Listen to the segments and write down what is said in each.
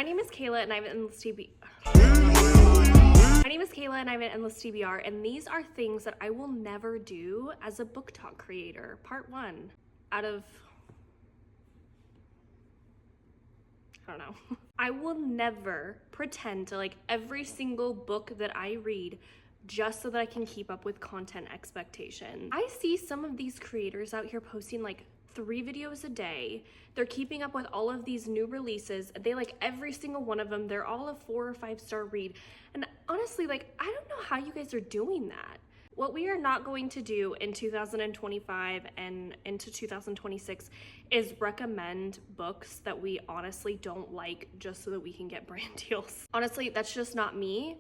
My name is Kayla and I have an endless TBR, and these are things that I will never do as a book talk creator. Part 1 out of, I don't know. I will never pretend to like every single book that I read just so that I can keep up with content expectations. I see some of these creators out here posting like 3 videos a day. They're keeping up with all of these new releases. They like every single one of them. They're all a 4 or 5 star read. And honestly, like, I don't know how you guys are doing that. What we are not going to do in 2025 and into 2026 is recommend books that we honestly don't like just so that we can get brand deals. Honestly, that's just not me.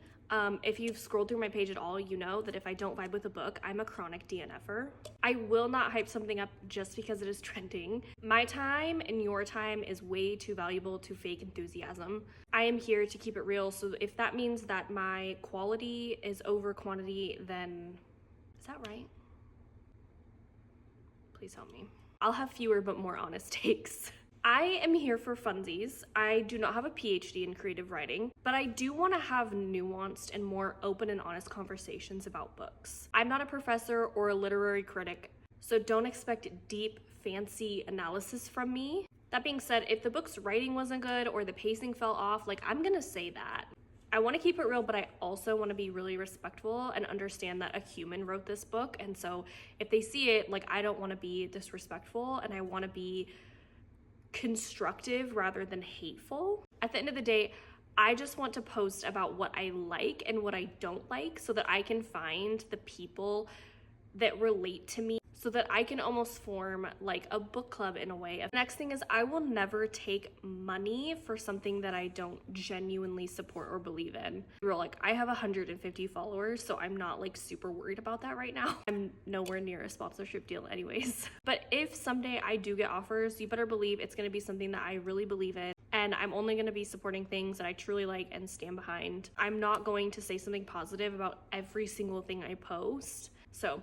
If you've scrolled through my page at all, you know that if I don't vibe with a book, I'm a chronic DNFer. I will not hype something up just because it is trending. My time and your time is way too valuable to fake enthusiasm. I am here to keep it real, so if that means that my quality is over quantity, then is that right? Please help me. I'll have fewer but more honest takes. I am here for funsies. I do not have a PhD in creative writing, but I do want to have nuanced and more open and honest conversations about books. I'm not a professor or a literary critic, so don't expect deep, fancy analysis from me. That being said, if the book's writing wasn't good or the pacing fell off, like, I'm gonna say that. I want to keep it real, but I also want to be really respectful and understand that a human wrote this book, and so if they see it, like, I don't want to be disrespectful, and I want to be constructive rather than hateful. At the end of the day, I just want to post about what I like and what I don't like so that I can find the people that relate to me, so that I can almost form like a book club in a way. The next thing is, I will never take money for something that I don't genuinely support or believe in. Like, I have 150 followers, so I'm not like super worried about that right now. I'm nowhere near a sponsorship deal anyways. But if someday I do get offers, you better believe it's gonna be something that I really believe in. And I'm only gonna be supporting things that I truly like and stand behind. I'm not going to say something positive about every single thing I post. So,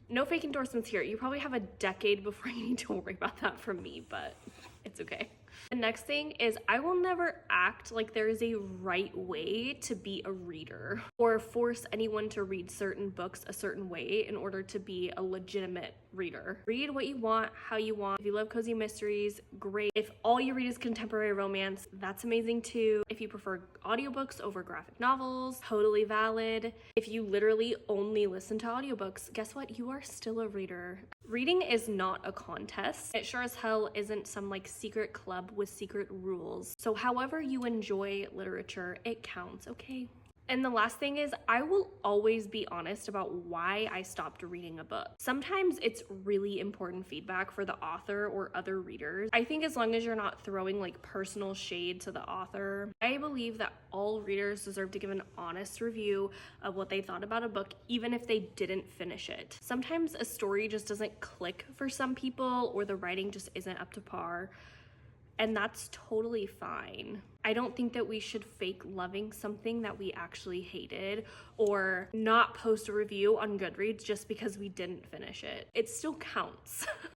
no fake endorsements here. You probably have a decade before you need to worry about that from me, but it's okay. The next thing is, I will never act like there is a right way to be a reader or force anyone to read certain books a certain way in order to be a legitimate reader. Read what you want, how you want. If you love cozy mysteries, great. If all you read is contemporary romance, that's amazing too. If you prefer audiobooks over graphic novels, totally valid. If you literally only listen to audiobooks, guess what? You are still a reader. Reading is not a contest. It sure as hell isn't some like secret club with secret rules. So however you enjoy literature, it counts, okay? And the last thing is, I will always be honest about why I stopped reading a book. Sometimes it's really important feedback for the author or other readers. I think as long as you're not throwing like personal shade to the author, I believe that all readers deserve to give an honest review of what they thought about a book, even if they didn't finish it. Sometimes a story just doesn't click for some people, or the writing just isn't up to par. And that's totally fine. I don't think that we should fake loving something that we actually hated, or not post a review on Goodreads just because we didn't finish it. It still counts.